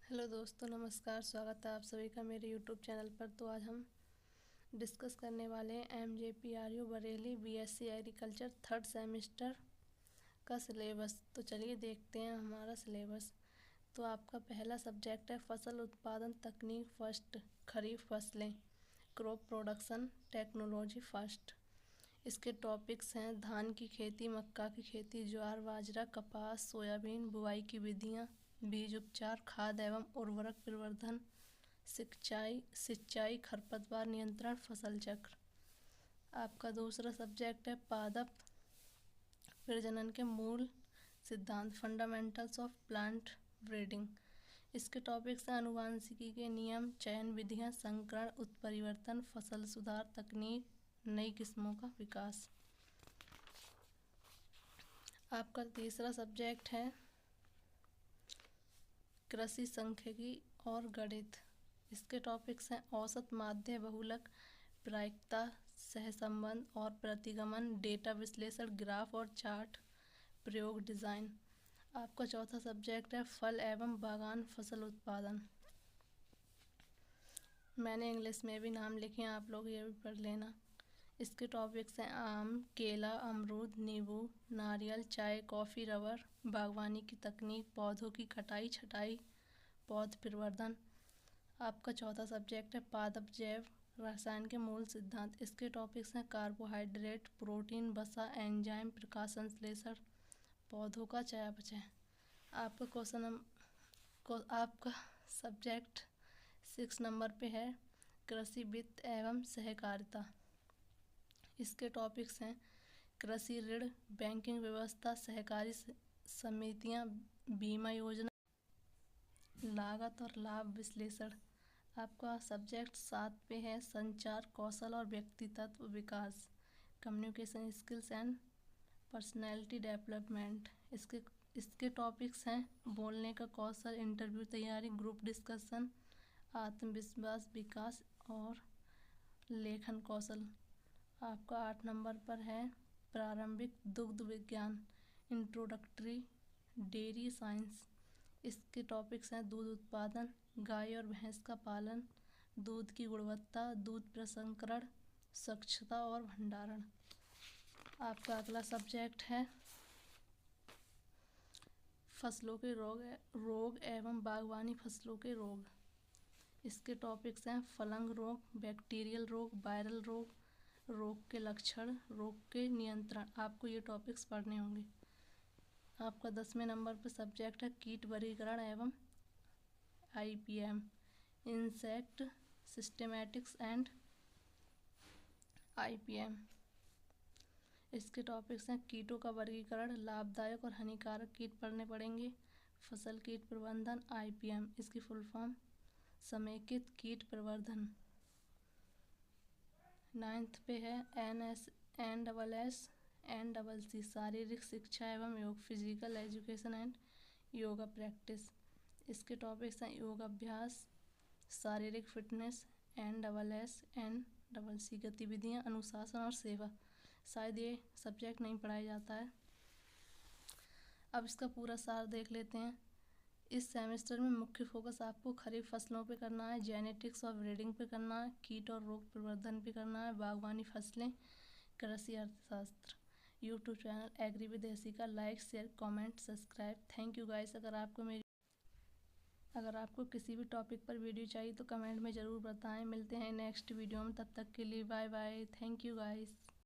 Hello दोस्तों, नमस्कार। स्वागत है आप सभी का मेरे यूट्यूब चैनल पर। तो आज हम डिस्कस करने वाले हैं MJPRU Bareilly BSc agriculture third semester का सिलेबस। तो चलिए देखते हैं हमारा सिलेबस। तो आपका पहला सब्जेक्ट है फसल उत्पादन तकनीक फर्स्ट, खरीफ फसलें, क्रॉप प्रोडक्शन टेक्नोलॉजी फर्स्ट। इसके टॉपिक्स हैं धान की खेती, मक्का की खेती, ज्वार बाजरा, कपास, सोयाबीन, बुआई की विधियाँ, बीज उपचार, खाद एवं उर्वरक प्रवर्धन, सिंचाई, खरपतवार नियंत्रण, फसल चक्र। आपका दूसरा सब्जेक्ट है पादप प्रजनन के मूल सिद्धांत, फंडामेंटल्स ऑफ प्लांट ब्रीडिंग। इसके टॉपिक्स हैं आनुवांशिकी के नियम, चयन विधियाँ, संकरण, उत्परिवर्तन, फसल सुधार तकनीक, नई किस्मों का विकास। आपका तीसरा सब्जेक्ट है कृषि सांख्यिकी और गणित। इसके टॉपिक्स हैं औसत, माध्य, बहुलक, प्रायिकता, सहसंबंध और प्रतिगमन, डेटा विश्लेषण, ग्राफ और चार्ट, प्रयोग, डिज़ाइन। आपका चौथा सब्जेक्ट है फल एवं बागान फसल उत्पादन। मैंने इंग्लिश में भी नाम लिखे हैं, आप लोग ये भी पढ़ लेना। इसके टॉपिक्स हैं आम, केला, अमरूद, नींबू, नारियल, चाय, कॉफ़ी, रबर, बागवानी की तकनीक, पौधों की कटाई छटाई, पौध प्रवर्धन। आपका चौथा सब्जेक्ट है पादप जैव रसायन के मूल सिद्धांत। इसके टॉपिक्स हैं कार्बोहाइड्रेट, प्रोटीन, वसा, एंजाइम, प्रकाश संश्लेषण, पौधों का चयापचय। आपका सब्जेक्ट 6 नंबर पे है कृषि वित्त एवं सहकारिता। इसके टॉपिक्स हैं कृषि ऋण, बैंकिंग व्यवस्था, सहकारी समितियां, बीमा योजना, लागत और लाभ विश्लेषण। आपका सब्जेक्ट 7 पे है संचार कौशल और व्यक्तित्व विकास, communication skills and personality development. इसके टॉपिक्स हैं बोलने का कौशल, इंटरव्यू तैयारी, ग्रुप डिस्कशन, आत्मविश्वास विकास और लेखन कौशल। आपका 8 नंबर पर है प्रारंभिक दुग्ध विज्ञान, इंट्रोडक्टरी डेयरी साइंस। इसके टॉपिक्स हैं दूध उत्पादन, गाय और भैंस का पालन, दूध की गुणवत्ता, दूध प्रसंस्करण, स्वच्छता और भंडारण। आपका अगला सब्जेक्ट है फसलों के रोग एवं बागवानी फसलों के रोग। इसके टॉपिक्स हैं फलंग रोग, बैक्टीरियल रोग, वायरल रोग, रोग के लक्षण, रोग के नियंत्रण। आपको ये टॉपिक्स पढ़ने होंगे। आपका 10वें नंबर पर सब्जेक्ट है कीट वर्गीकरण एवं IPM, insect systematics and IPM। इसके टॉपिक्स हैं कीटों का वर्गीकरण, लाभदायक और हानिकारक कीट पढ़ने पड़ेंगे, फसल कीट प्रबंधन IPM। इसकी फुल फॉर्म समेकित कीट प्रवर्धन। 9th पे है NSNSSC, शारीरिक शिक्षा एवं योग, physical education and yoga practice. इसके टॉपिक्स हैं योगाभ्यास, शारीरिक फिटनेस, NSSNC, गतिविधियाँ, अनुशासन और सेवा। शायद ये सब्जेक्ट नहीं पढ़ाया जाता है। अब इसका पूरा सार देख लेते हैं। इस सेमेस्टर में मुख्य फोकस आपको खरीफ फसलों पे करना है, जेनेटिक्स और ब्रीडिंग पे करना है, कीट और रोग प्रवर्धन पे करना है, बागवानी फसलें, कृषि अर्थशास्त्र। यूट्यूब चैनल एग्री विद देसी का like, share, comment, subscribe. Thank you guys. अगर आपको किसी भी टॉपिक पर वीडियो चाहिए तो कमेंट में ज़रूर बताएं। मिलते हैं नेक्स्ट वीडियो में, तब तक के लिए bye bye. Thank you guys.